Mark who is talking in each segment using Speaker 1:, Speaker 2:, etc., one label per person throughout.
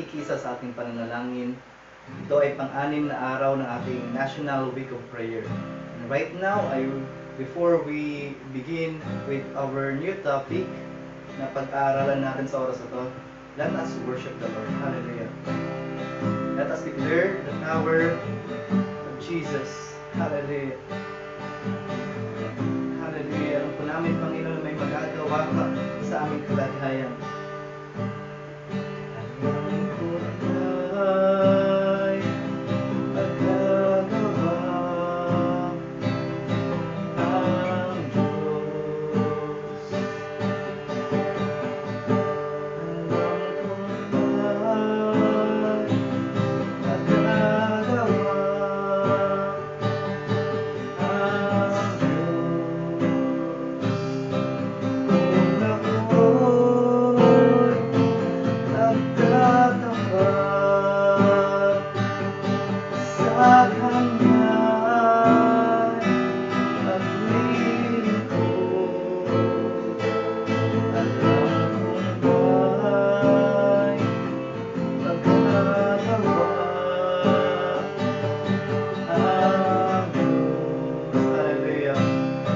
Speaker 1: nakikisa sa ating pananalangin. Ito ay pang-anim na araw ng ating National Week of Prayer. And right now, before we begin with our new topic na pag-aaralan natin sa oras na to, let us worship the Lord. Hallelujah. Let us declare the power of Jesus. Hallelujah. Hallelujah. Alam po namin, Panginoon, may magagawa ka sa aming kalagayan.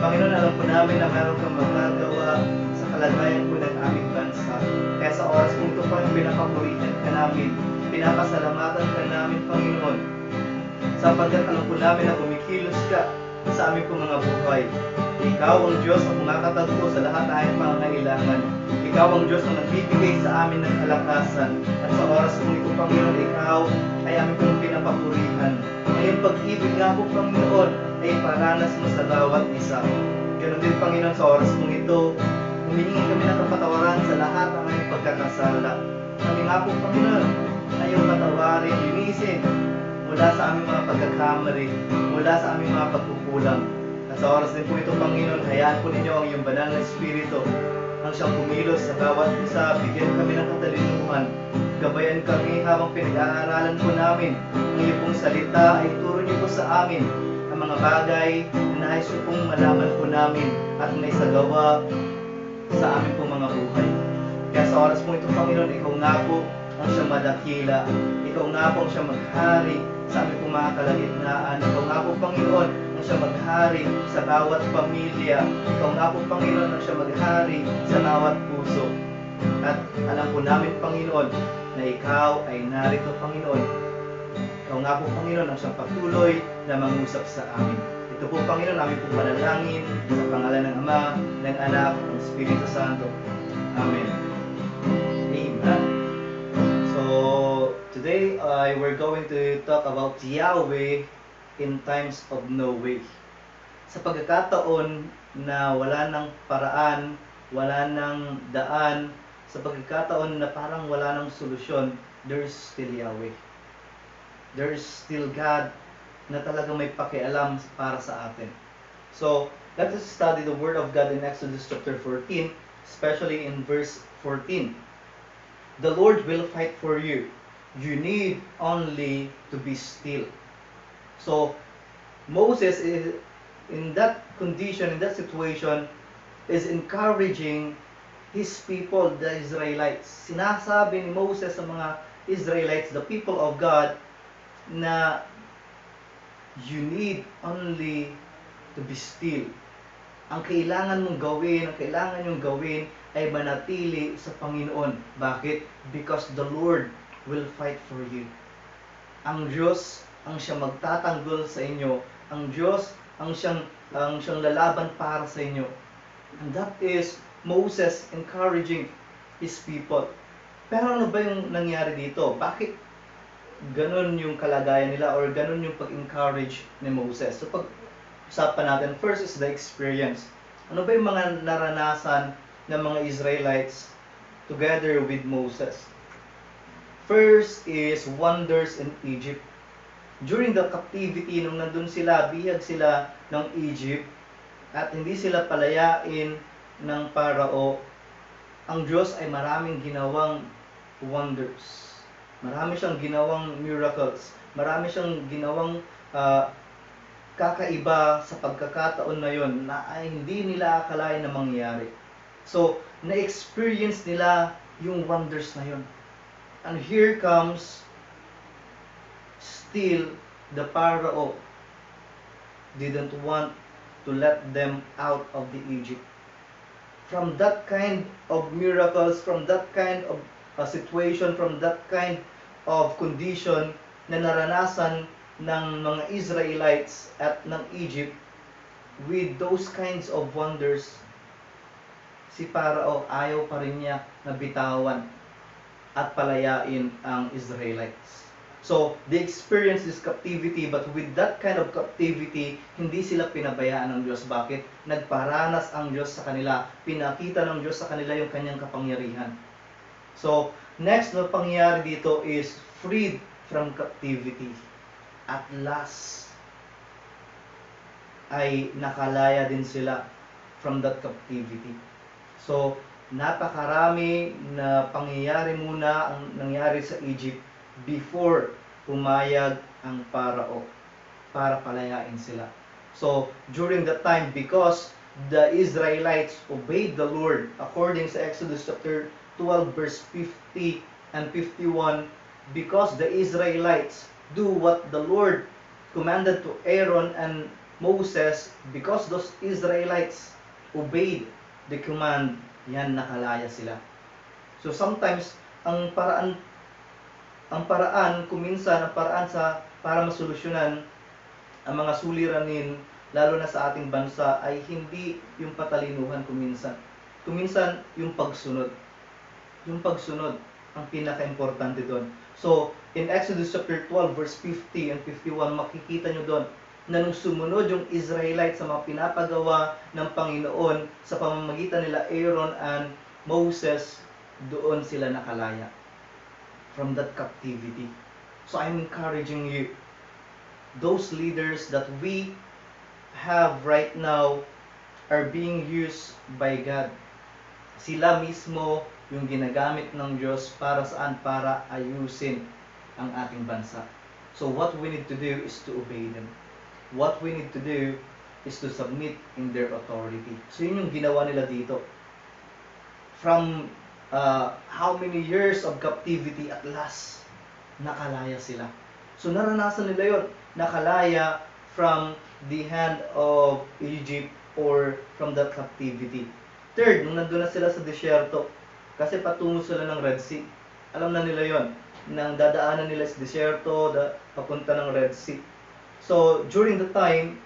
Speaker 1: Panginoon, alam po namin na meron kang magagawa sa kalagayan po ng aming bansa. Kaya sa oras po ito, Panginoon, pinapapuritan ka namin, pinapasalamatan ka namin, Panginoon, sapagkat alam po namin na kumikilos ka sa aming po mga buhay. Ikaw ang Diyos na kumakatagpo sa lahat ng aming pangangailangan. Ikaw ang Diyos na nagbibigay sa amin ng kalakasan. At sa oras po ito, Panginoon, Ikaw ay aming pong pinapapurihan. Ngayong pag-ibig nga po, Panginoon, ay paranas mo sa bawat isa. Ganon din, Panginoon, sa oras mong ito, humihingi kami ng kapatawaran sa lahat ng aming pagkakasala. Kami nga po, Panginoon, ay yung patawarin, linisin mula sa aming mga pagkakamali, mula sa aming mga pagkukulang. At sa oras din po ito, Panginoon, hayaan po ninyo ang iyong banal na Espiritu ang siyang pumilos sa bawat isa. Bigyan kami ng katalinuhan, gabayan kami habang pinag-aaralan po namin ang iyong pong salita ay turo niyo po sa amin ang mga bagay na nais niyo pong malaman po namin at may sagawa sa amin pong mga buhay. Kaya sa oras po ito, Panginoon, ikaw nga po ang siyang madakila, ikaw nga po ang siyang maghari sa aming pong mga kalagitnaan. Ikaw nga po, Panginoon, ang siyang maghari sa bawat pamilya. Ikaw nga po, Panginoon, ang siyang maghari sa bawat puso. At alam po namin, Panginoon, na ikaw ay narito, Panginoon. Ikaw nga po, Panginoon, ang siyang patuloy na mangusap sa amin. Ito po, Panginoon, namin pong panalangin sa pangalan ng Ama, ng Anak, ng Espiritu Santo. Amen. Amen. So, today we're going to talk about Yahweh in times of no way. Sa pagkakataon na wala ng paraan, wala ng daan, sa pagkakataon na parang wala ng solusyon, there's still Yahweh. There's still God na talagang may pakialam para sa atin. So, let us study the Word of God in Exodus chapter 14, especially in verse 14. The Lord will fight for you. You need only to be still. So, Moses is in that condition, in that situation, is encouraging his people, the Israelites. Sinasabi ni Moses sa mga Israelites, the people of God, na you need only to be still. Ang kailangan mong gawin, ang kailangan nyong gawin ay manatili sa Panginoon. Bakit? Because the Lord will fight for you. Ang Diyos ang siyang magtatanggol sa inyo. Ang Diyos ang siyang lalaban para sa inyo. And that is Moses encouraging his people. Pero ano ba yung nangyari dito? Bakit ganun yung kalagayan nila or ganun yung pag-encourage ni Moses? So pag-usapan natin, first is the experience. Ano ba yung mga naranasan ng mga Israelites together with Moses? First is wonders in Egypt. During the captivity, nung nandun sila, bihag sila ng Egypt, at hindi sila palayain ng Parao, ang Diyos ay maraming ginawang wonders. Marami siyang ginawang miracles. Marami siyang ginawang kakaiba sa pagkakataon na yon na ay hindi nila akalain na mangyari. So, na-experience nila yung wonders na yon. And here comes still the Pharaoh didn't want to let them out of the Egypt. From that kind of miracles, from that kind of situation, from that kind of condition na naranasan ng mga Israelites at ng Egypt, with those kinds of wonders, si Pharaoh ayaw pa rin niya na bitawan at palayain ang Israelites. So, they experienced this captivity, but with that kind of captivity, hindi sila pinabayaan ng Diyos. Bakit? Nagparanas ang Diyos sa kanila. Pinakita ng Diyos sa kanila yung kanyang kapangyarihan. So, next na pangyayari dito is freed from captivity. At last, ay nakalaya din sila from that captivity. So, napakarami na pangyayari muna ang nangyari sa Egypt before pumayag ang Pharaoh para palayain sila. So, during that time, because the Israelites obeyed the Lord, according sa Exodus chapter 12 verse 50 and 51, because the Israelites do what the Lord commanded to Aaron and Moses, because those Israelites obeyed the command, yan, nakalaya sila. So sometimes ang paraan kuminsan ang paraan sa para masolusyonan ang mga suliranin lalo na sa ating bansa ay hindi yung patalinuhan kuminsan. Kuminsan yung pagsunod. Yung pagsunod ang pinaka-importante doon. So in Exodus chapter 12 verse 50 and 51 makikita nyo doon na nung sumunod yung Israelites sa mga pinapagawa ng Panginoon sa pamamagitan nila Aaron and Moses, doon sila nakalaya from that captivity. So I'm encouraging you, those leaders that we have right now are being used by God. Sila mismo yung ginagamit ng Diyos para saan? Para ayusin ang ating bansa. So what we need to do is to obey them. What we need to do is to submit in their authority. So yun yung ginawa nila dito. From how many years of captivity, at last, nakalaya sila. So naranasan nila yun. Nakalaya from the hand of Egypt or from that captivity. Third, nung nandun na sila sa desierto, kasi patungo sila ng Red Sea. Alam na nila yon, nang dadaanan nila sa desierto, papunta ng Red Sea. So, during the time,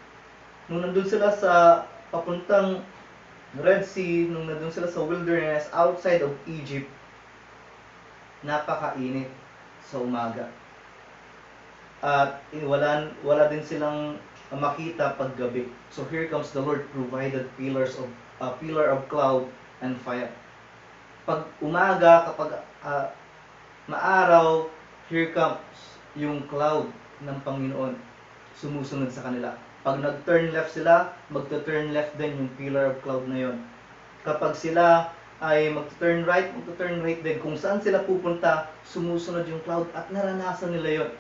Speaker 1: nung nandun sila sa papuntang Red Sea, nung nandun sila sa wilderness outside of Egypt, napakainit sa umaga. At wala din silang makita paggabi. So here comes the Lord provided pillar of cloud and fire. Pag umaga, kapag maaraw, here comes yung cloud ng Panginoon sumusunod sa kanila. Pag nag-turn left sila, magta-turn left din yung pillar of cloud na yon. Kapag sila ay magta-turn right din. Kung saan sila pupunta, sumusunod yung cloud at naranasan nila yon.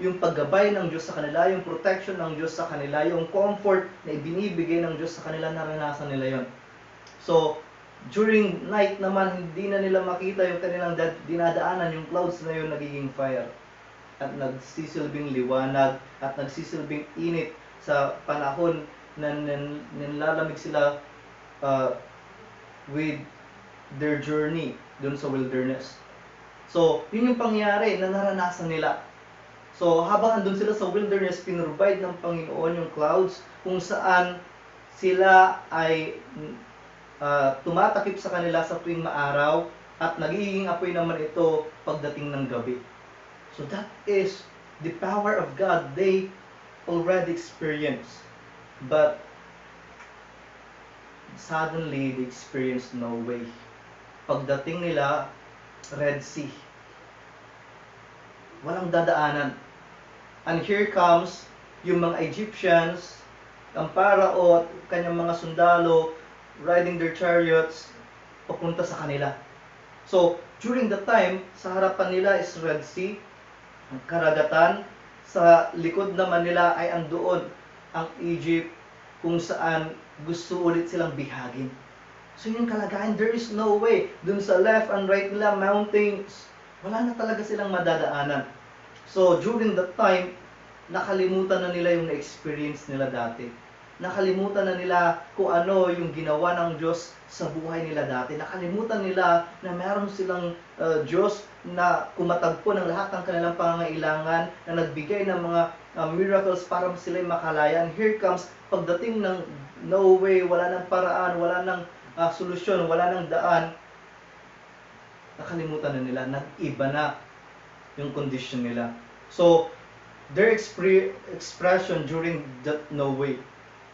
Speaker 1: Yung paggabay ng Diyos sa kanila, yung protection ng Diyos sa kanila, yung comfort na ibinibigay ng Diyos sa kanila, naranasan nila yon. So, during night naman, hindi na nila makita yung kanilang dinadaanan, yung clouds na yun nagiging fire. At nagsisilbing liwanag at nagsisilbing init sa panahon na nilalamig sila with their journey dun sa wilderness. So, yun yung pangyayari na naranasan nila. So, habang andun sila sa wilderness, pinrovide ng Panginoon yung clouds kung saan sila ay tumatakip sa kanila sa tuwing maaraw at nagiging apoy naman ito pagdating ng gabi. So that is the power of God they already experienced. But suddenly they experienced no way. Pagdating nila, Red Sea. Walang dadaanan. And here comes yung mga Egyptians, ang Pharaoh at kanyang mga sundalo, riding their chariots, papunta sa kanila. So, during the time, sa harapan nila is Red Sea, ang karagatan. Sa likod naman nila ay andoon ang Egypt, kung saan gusto ulit silang bihagin. So yung kalagayan, there is no way. Dun sa left and right nila, mountains, wala na talaga silang madadaanan. So during that time, nakalimutan na nila yung na-experience nila dati. Nakalimutan na nila kung ano yung ginawa ng Diyos sa buhay nila dati. Nakalimutan nila na meron silang Diyos na kumatagpo ng lahat ng kanilang pangangailangan, na nagbigay ng mga miracles para sila'y makalaya. And here comes, pagdating ng no way, wala ng paraan, wala ng solusyon, wala ng daan, nakalimutan na nila, nag-iba na yung condition nila. So, their expression during that no way,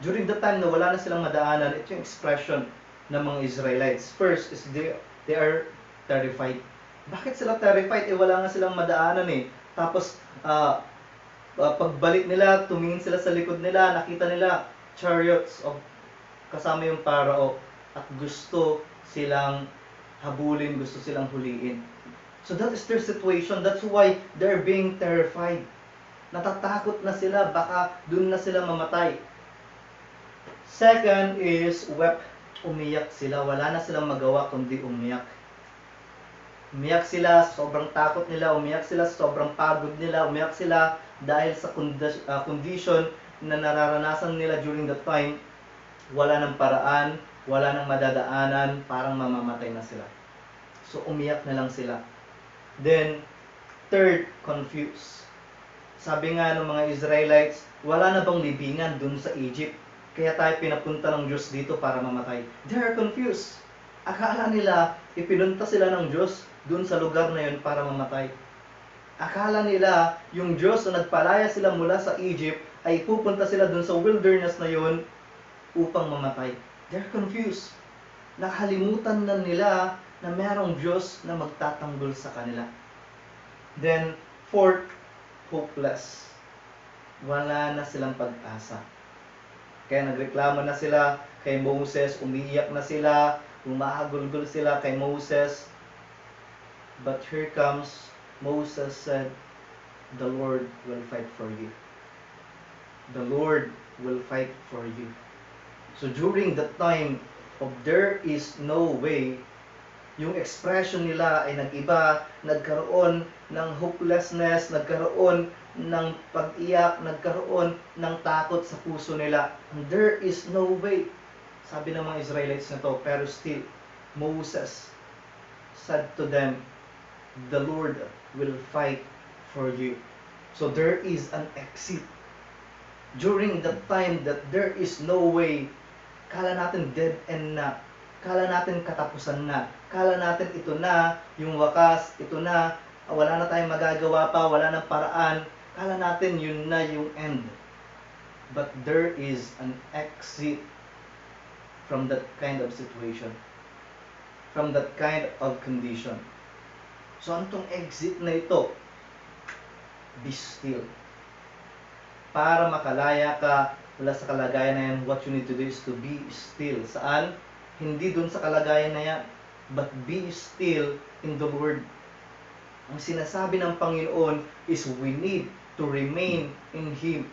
Speaker 1: during the time na wala na silang madaanan, ito yung expression ng mga Israelites. First is they are terrified. Bakit sila terrified? Wala nga silang madaanan eh. Tapos, pagbalik nila, tumingin sila sa likod nila, nakita nila chariots of kasama yung Parao, at gusto silang habulin, gusto silang huliin. So that is their situation. That's why they're being terrified. Natatakot na sila, baka dun na sila mamatay. Second is wept. Umiyak sila. Wala na silang magawa kundi umiyak. Umiyak sila sa sobrang takot nila, umiyak sila sa sobrang pagod nila, umiyak sila dahil sa condition na nararanasan nila during that time. Wala ng paraan, wala ng madadaanan, parang mamamatay na sila. So umiyak na lang sila. Then, third, confused. Sabi nga ng mga Israelites, wala na bang libingan dun sa Egypt? Kaya tayo pinapunta ng Diyos dito para mamatay. They are confused. Akala nila, ipinunta sila ng Diyos dun sa lugar na yun para mamatay. Akala nila, yung Diyos na nagpalaya sila mula sa Egypt, ay pupunta sila dun sa wilderness na yun upang mamatay. They're confused. Nakalimutan na nila na merong Diyos na magtatanggol sa kanila. Then, fourth, hopeless. Wala na silang pag-asa. Kaya nagreklamo na sila kay Moses, umiiyak na sila, umahagulgol sila kay Moses. But here comes, Moses said, the Lord will fight for you. The Lord will fight for you. So during that time of there is no way, yung expression nila ay nag-iba, nagkaroon ng hopelessness, nagkaroon ng pag-iyak, nagkaroon ng takot sa puso nila. And there is no way, sabi ng mga Israelites na to, pero still, Moses said to them, the Lord will fight for you. So there is an exit. During the time that there is no way, kala natin dead end na, kala natin katapusan na, kala natin ito na yung wakas, ito na, wala na tayong magagawa pa, wala nang paraan, kala natin yun na yung end. But there is an exit from that kind of situation, from that kind of condition. So ano tong exit na ito? Be still. Para makalaya ka mula sa kalagayan na yan, what you need to do is to be still. Saan? Hindi dun sa kalagayan na yan, but be still in the Lord. Ang sinasabi ng Panginoon is we need to remain in Him.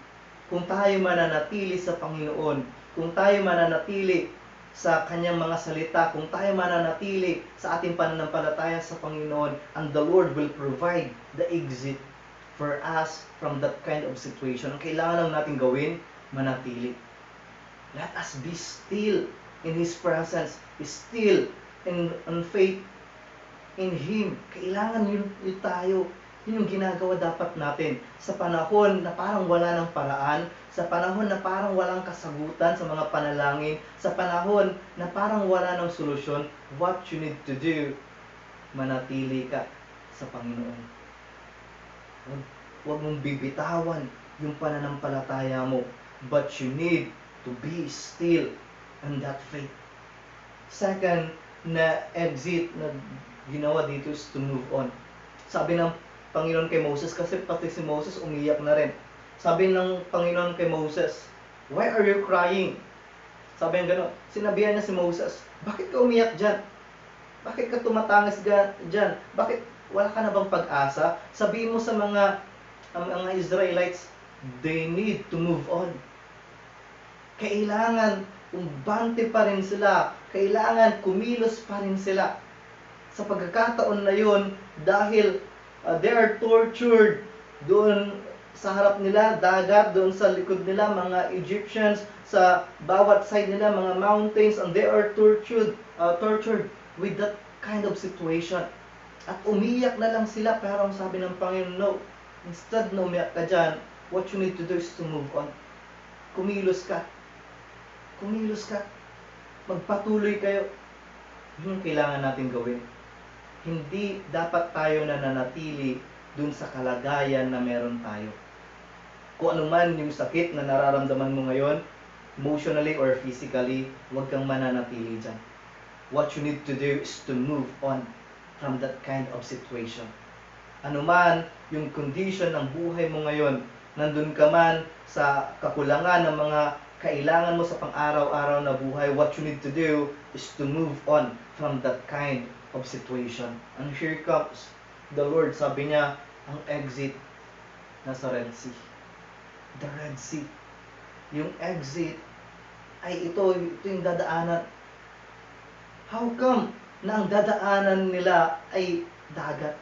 Speaker 1: Kung tayo mananatili sa Panginoon, kung tayo mananatili sa Kanyang mga salita, kung tayo mananatili sa ating pananampalataya sa Panginoon, and the Lord will provide the exit for us from that kind of situation. Ang kailangan lang natin gawin, manatili. Let us be still in His presence, still in faith in Him. Kailangan yun tayo. Yun yung ginagawa dapat natin sa panahon na parang wala ng paraan, sa panahon na parang walang kasagutan sa mga panalangin, sa panahon na parang wala ng solusyon. What you need to do, manatili ka sa Panginoon. Huwag mong bibitawan yung pananampalataya mo, but you need to be still in that faith. Second na exit na ginawa dito is to move on. Sabi ng Panginoon kay Moses, kasi pati si Moses umiyak na rin. Sabi ng Panginoon kay Moses, why are you crying? Sabi niya gano'n, sinabihan niya si Moses, bakit ka umiyak dyan? Bakit ka tumatangis dyan? Bakit wala ka na bang pag-asa? Sabihin mo sa mga Israelites, they need to move on. Kailangan umbante pa rin sila. Kailangan kumilos pa rin sila. Sa pagkakataon na yun, dahil they are tortured doon sa harap nila, dagat, doon sa likod nila, mga Egyptians, sa bawat side nila, mga mountains, and they are tortured with that kind of situation. At umiyak na lang sila, pero ang sabi ng Panginoon, no, instead na umiyak ka dyan, what you need to do is to move on. Kumilos ka. Kumilos ka. Magpatuloy kayo. Yun yung kailangan natin gawin. Hindi dapat tayo nananatili dun sa kalagayan na meron tayo. Kung ano man yung sakit na nararamdaman mo ngayon, emotionally or physically, huwag kang mananatili dyan. What you need to do is to move on from that kind of situation. Ano man yung condition ng buhay mo ngayon, nandun ka man sa kakulangan ng mga kailangan mo sa pang-araw-araw na buhay, what you need to do is to move on from that kind of situation. And here comes the Lord. Sabi niya, ang exit nasa Red Sea. The Red Sea. Yung exit ay ito yung dadaanan. How come na ang dadaanan nila ay dagat?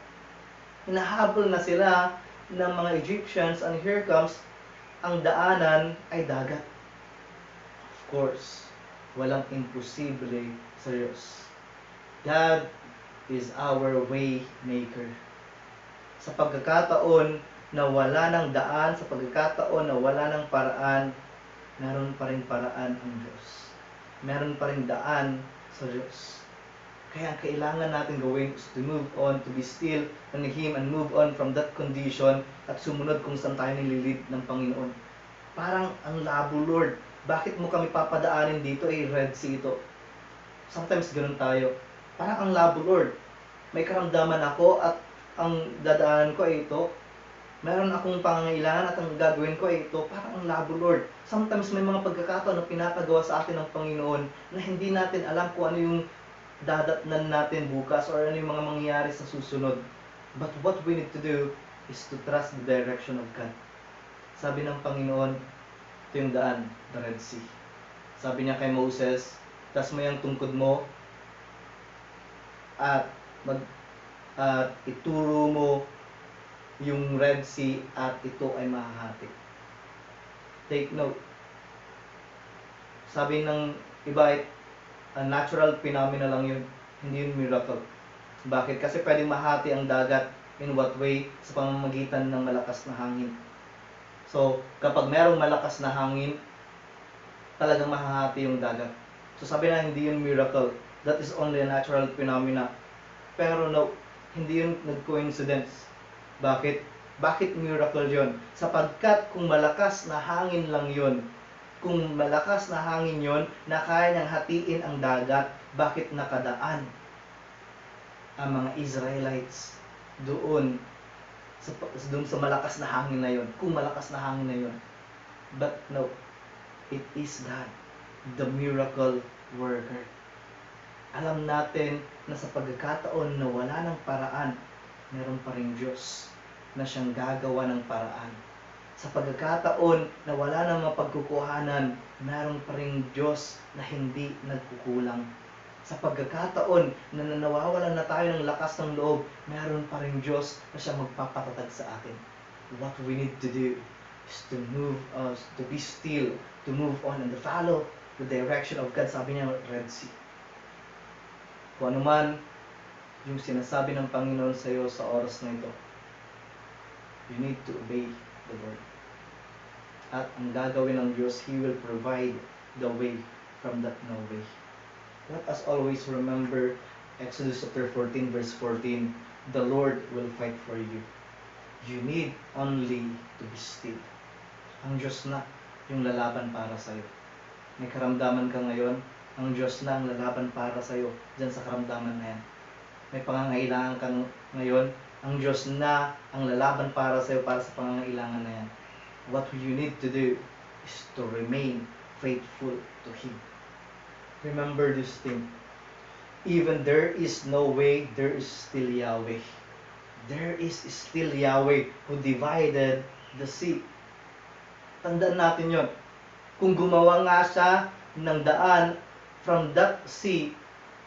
Speaker 1: Hinahabol na sila ng mga Egyptians, and here comes, ang daanan ay dagat. Of course, walang imposible sa Diyos. God is our way maker. Sa pagkakataon na wala ng daan, sa pagkakataon na wala ng paraan, meron pa rin paraan ang Diyos. Meron pa rin daan sa Diyos. Kaya ang kailangan natin gawin is to move on, to be still on Him and move on from that condition at sumunod kung saan tayo nililid ng Panginoon. Parang ang labo, Lord. Bakit mo kami papadaanin dito? Red Sea ito. Sometimes ganun tayo. Parang ang labo, Lord. May karamdaman ako at ang dadaanan ko ay ito. Meron akong pangangailangan at ang gagawin ko ay ito. Parang ang labo, Lord. Sometimes may mga pagkakataon na pinapagawa sa atin ng Panginoon na hindi natin alam kung ano yung dadatnan natin bukas or ano yung mga mangyayari sa susunod. But what we need to do is to trust the direction of God. Sabi ng Panginoon, ito yung daan, the Red Sea. Sabi niya kay Moses, tas mo yung tungkod mo at ituro mo yung Red Sea at ito ay mahahati. Take note. Sabi ng iba, natural phenomena lang yun, hindi yun miracle. Bakit? Kasi pwedeng mahati ang dagat. In what way? Sa pamamagitan ng malakas na hangin. So, kapag merong malakas na hangin, talagang mahahati yung dagat. So, sabi na hindi yun miracle. That is only a natural phenomena. Pero no, hindi yun nag-coincidence. Bakit? Bakit miracle yun? Sapagkat kung malakas na hangin lang yun, kung malakas na hangin yon na kaya niyang hatiin ang dagat, bakit nakadaan ang mga Israelites doon sa malakas na hangin na yon? Kung malakas na hangin na yon. But no, it is God, the miracle worker. Alam natin na sa pagkakataon na wala ng paraan, meron pa rin Diyos na siyang gagawa ng paraan. Sa pagkakataon na wala nang mapagkukuhanan, meron pa rin Diyos na hindi nagkukulang. Sa pagkakataon na nawawalan na tayo ng lakas ng loob, meron pa rin Diyos na siya magpapatatag sa atin. What we need to do is to to be still, to move on and to follow the direction of God. Sabi niya, Red Sea. Kung ano man yung sinasabi ng Panginoon sa iyo sa oras na ito, you need to obey the Lord. At ang gagawin ng Diyos, He will provide the way from that no way. Let us always remember Exodus chapter 14 verse 14, the Lord will fight for you. You need only to be still. Ang Diyos na yung lalaban para sa iyo. May karamdaman ka ngayon, ang Diyos na ang lalaban para sa iyo dyan sa karamdaman na yan. May pangangailangan ka ngayon, ang Diyos na ang lalaban para sa iyo para sa pangangailangan na yan. What you need to do is to remain faithful to Him. Remember this thing. Even there is no way, there is still Yahweh. There is still Yahweh who divided the sea. Tandaan natin yon. Kung gumawa nga siya ng daan from that sea.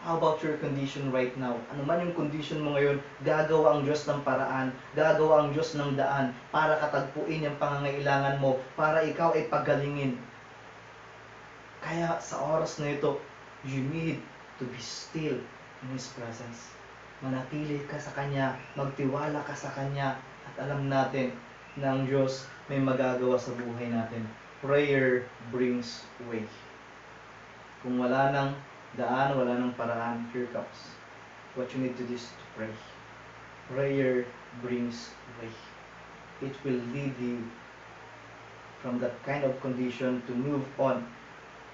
Speaker 1: How about your condition right now? Ano man yung condition mo ngayon, gagawa ang Diyos ng paraan, gagawa ang Diyos ng daan para katagpuin yung pangangailangan mo, para ikaw ay pagalingin. Kaya sa oras na ito, you need to be still in His presence. Manatili ka sa Kanya, magtiwala ka sa Kanya, at alam natin na ang Diyos may magagawa sa buhay natin. Prayer brings way. Kung wala nang daan, wala nang paraan, here comes. What you need to do is to pray. Prayer brings way. It will lead you from that kind of condition to move on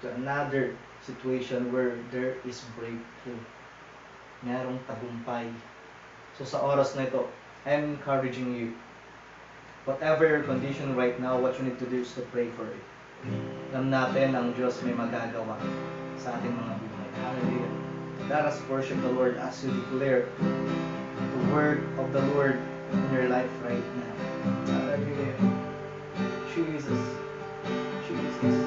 Speaker 1: to another situation where there is breakthrough. Merong tagumpay. So sa oras na ito, I'm encouraging you. Whatever your condition right now, what you need to do is to pray for it. Alam natin ang Diyos may magagawa sa ating mga buhay. Hallelujah. Let us worship the Lord as you declare the word of the Lord in your life right now. Hallelujah. Jesus. Jesus.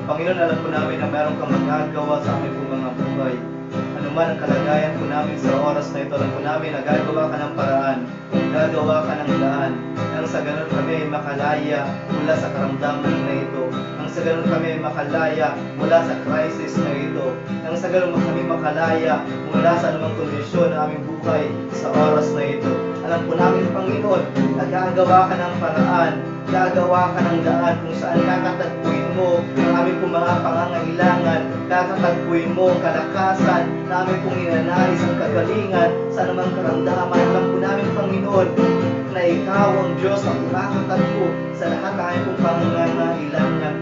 Speaker 1: Panginoon, alam po namin na meron kang magagawa sa aming po mga buhay. Ano man ang kalagayan po namin sa oras na ito, alam po namin na gagawa ka ng paraan, gagawa ka ng daan, nang sa ganun kami ay makalaya mula sa karamdaman na ito, nang sa ganun kami ay makalaya mula sa crisis na ito, nang sa ganun kami makalaya mula sa anumang kondisyon ng aming buhay sa oras na ito. Alam po namin, Panginoon, na gagawa ka ng paraan, gagawa ka ng daan kung saan kakatagpuin mo ang aming pong mga pangangailangan, kakatagpuin mo ang kalakasan na aming pong inanais, ang kagalingan sa anumang karamdaman. Alam po namin, Panginoon, na Ikaw ang Diyos ang makakatagpo sa lahat ng aming pong pangangailangan.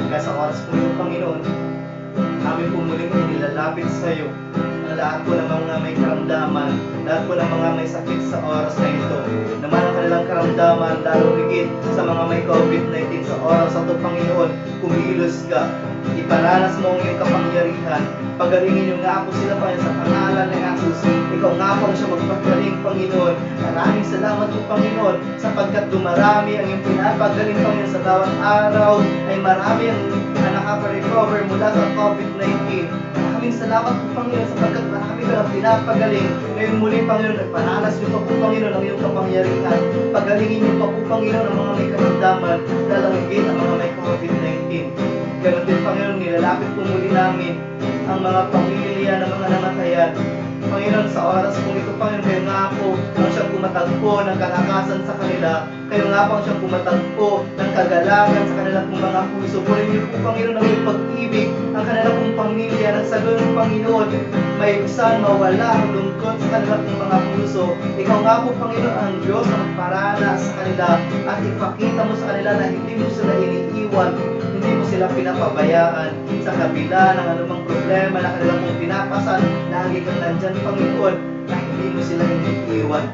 Speaker 1: Kaya sa oras po ito, Panginoon, aming pong muling inilalapit sa iyo ang lahat po ng mga may karamdaman, lahat po ng mga may sakit sa oras na ito, naman ang kanilang karamdaman, lalo higit sa mga may COVID-19 sa oras na ito, Panginoon, kumilos ka, iparanas mo ang iyong kapangyarihan, pagalingin niyo nga po sila, Panginoon, sa pangalan ng Jesus. Ikaw nga po ang siya magpagaling, Panginoon. Maraming salamat po, Panginoon, sapagkat dumarami ang iyong pinapagaling, Panginoon, sa bawat araw ay marami ang nakaka-recover mula sa COVID-19. Maraming salamat po, Panginoon, sapagkat marami ka ang pinapagaling. Ngayon muli, Panginoon, nagpanalas niyo pa po, Panginoon, ang iyong kapangyarihan. Pagalingin niyo pa po, Panginoon, ang mga may karamdaman, lalangigin ang mga may COVID-19. Ganon din, Panginoon, nilalapit po muli namin ang mga pamilya ng mga namatayan. Panginoon, sa oras po ito, Panginoon, kayo nga po ang siyang kumatagpo ng kalakasan sa kanila. Kayo nga po ang siyang kumatagpo ng kagalangan sa kanilang pong mga puso. Purihin niyo po, Panginoon, ang iyong pag-ibig ang kanilang pong pamilya. Nang sa ganun, Panginoon, maibsan, mawala ang lungkot sa kanilang pong mga puso. Ikaw nga po, Panginoon, ang Diyos na magparana sa kanila at ipakita mo sa kanila na hindi mo sila iniiwan, hindi mo sila pinapabayaan sa kabila ng anumang problema na kanilang pong pinapasan. Lagi kang nandyan, Panginoon, na hindi mo sila iniiwan.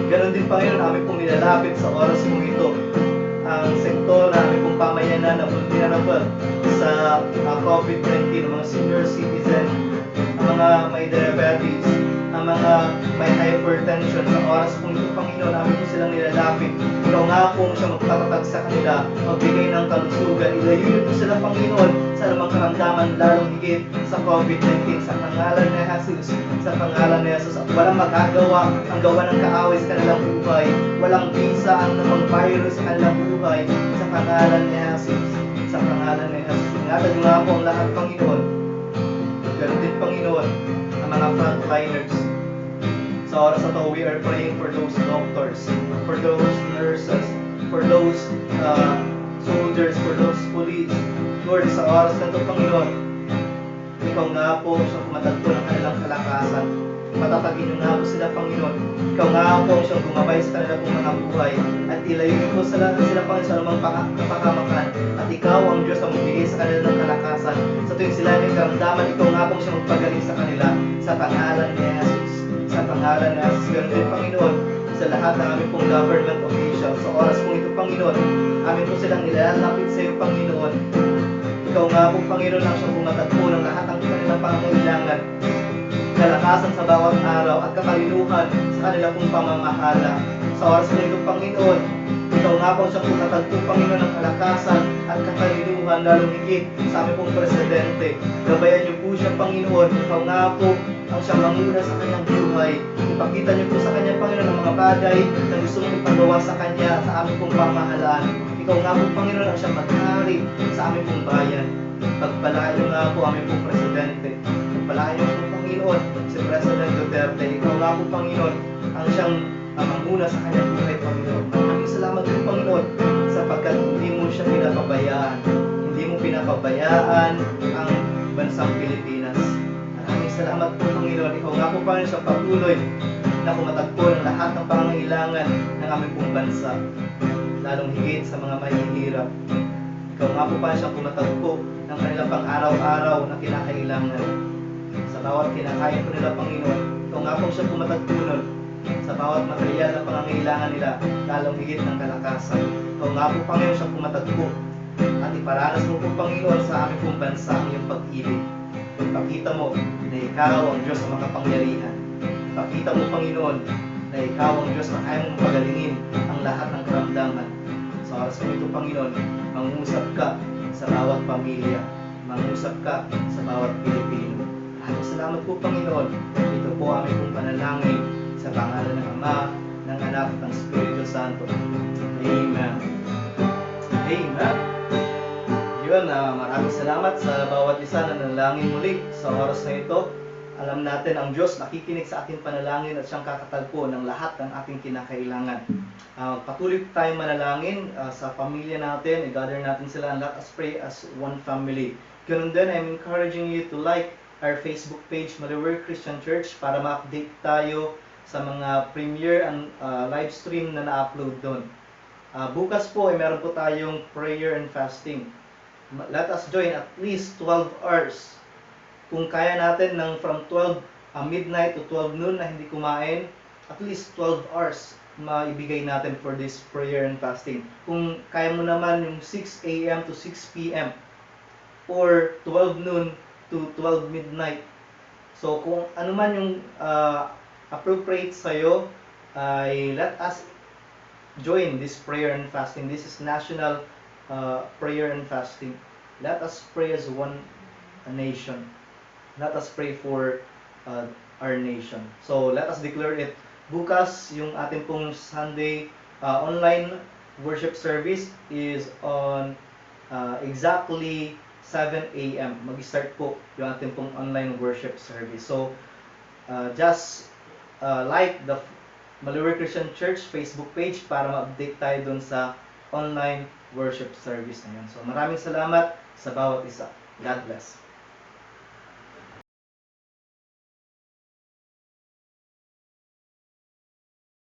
Speaker 1: Ganon din, Panginoon, namin pong nilalapit sa oras mong ito ang sektor na aming pong pamayanan na vulnerable sa COVID-19, ang mga senior citizen, ang mga may diabetes, ang mga may hypertension. Sa oras pong ito, Panginoon, namin po silang nilalapit. Ikaw nga po siya magpatatag sa kanila, magbigay ng kalusugan. Ilayo niyo po sila, Panginoon, sa anumang karamdaman, lalong higit sa COVID-19. Sa pangalan ni Jesus, sa pangalan ni Jesus. At walang magagawa ang gawa ng kaaway sa kanilang buhay. Walang bisa ang namang virus sa kanilang buhay. Sa pangalan ni Jesus, sa pangalan ni Jesus. Ingatan niyo nga po ang lahat, Panginoon. Ganon din, Panginoon, ang mga frontliners Sa oras na to, we are praying for those doctors, for those nurses, for those soldiers, for those police. Lord, sa oras na to, Panginoon, ikaw nga po siyang kumatagpo ng kanilang kalakasan. Patatagin niyo nga po sila, Panginoon. Ikaw nga po siyang gumabay sa kanila pong mga buhay. At ilayo niyo po sila, Panginoon, sa anumang kapakamakan. At ikaw ang Diyos ang magbigay sa kanila ng kalakasan. Sa tuwing sila may karamdaman, ikaw nga po siyang magpagaling sa kanila. Sa pangalan ni Jesus. Sa pangalan ni Jesus. Ganun din, Panginoon, sa lahat ng aming pong government officials. Sa oras pong ito, Panginoon, amin po silang nilalapit sa iyo, Panginoon. Ikaw nga po, Panginoon, ang siyang bumatagpo ng lahat ng kanilang pangangailangan. Kalakasan sa bawat araw at katalinuhan sa kanilang pong pamamahala. Sa oras po ito, Panginoon, ikaw nga po siyang bumatagpo, Panginoon, ng kalakasan at katalinuhan, lalong higit sa aming pong presidente. Gabayan niyo po siya, Panginoon. Ikaw nga po ang siyang manguna sa kanyang buhay. Ipakita niyo po sa kanya, Panginoon, ang mga bagay na gusto mong ipagawa sa kanya sa aming pong pamahalaan. Ikaw nga po, Panginoon, ang siyang maghari sa aming pong bayan. Pagpalain niyo nga po aming pong presidente. Pagpalain niyo po, Panginoon, si President Duterte. Ikaw nga po, Panginoon, ang siyang manguna sa kanyang buhay, Panginoon. Maraming salamat po, Panginoon, sapagkat hindi mo siya pinapabayaan. Hindi mo pinapabayaan ang bansang Pilipinas. Maraming salamat po, Panginoon. Ikaw nga po, Panginoon, sa patuloy na kumatagpo ng lahat ng pangangailangan ng aming pong bansa, lalong higit sa mga mahihirap. Ikaw nga po, Panginoon, siyang kumatagpo ng kanilang pang-araw-araw na kinakailangan. Sa bawat kinakain po nila, Panginoon, ikaw nga po siyang kumatagpo nun sa bawat material na pangangailangan nila, lalong higit ng kalakasan. Ikaw nga po, Panginoon, siyang kumatagpo at iparanas mo po, Panginoon, sa aming pong bansa ang iyong pag-ibig. Ipakita mo na ikaw ang Diyos na makapangyarihan. Ipakita mo, Panginoon, na ikaw ang Diyos na kaya mong pagalingin ang lahat ng karamdaman. Sa oras mo ito, Panginoon, mangusap ka sa bawat pamilya. Mangusap ka sa bawat Pilipino. Maraming salamat po, Panginoon. Ito po aming pong panalangin sa pangalan ng Ama, ng Anak, at ng Espiritu Santo. Amen. Amen. Yun, maraming salamat sa bawat isa na nanalangin muli sa oras na ito. Alam natin ang Diyos nakikinig sa ating panalangin at siyang kakatagpo ng lahat ng ating kinakailangan. Patuloy tayong manalangin sa pamilya natin. I-gather natin sila and let us pray as one family. Ganun din, I'm encouraging you to like our Facebook page, Maliwer Christian Church, para ma-update tayo sa mga premiere and live stream na na-upload doon. Bukas po, meron po tayong prayer and fasting. Let us join at least 12 hours. Kung kaya natin ng from 12 midnight to 12 noon na hindi kumain, at least 12 hours maibigay natin for this prayer and fasting. Kung kaya mo naman yung 6 a.m. to 6 p.m. or 12 noon to 12 midnight. So kung ano man yung appropriate sa'yo, let us join this prayer and fasting. This is national prayer and fasting. Let us pray as one nation. Let us pray for our nation. So let us declare it. Bukas, yung ating pong Sunday online worship service is on exactly 7 a.m. Mag-start po yung ating pong online worship service. So just like the Maliwer Christian Church Facebook page para ma-update tayo dun sa online worship service na yun. So maraming salamat sa bawat isa. God bless.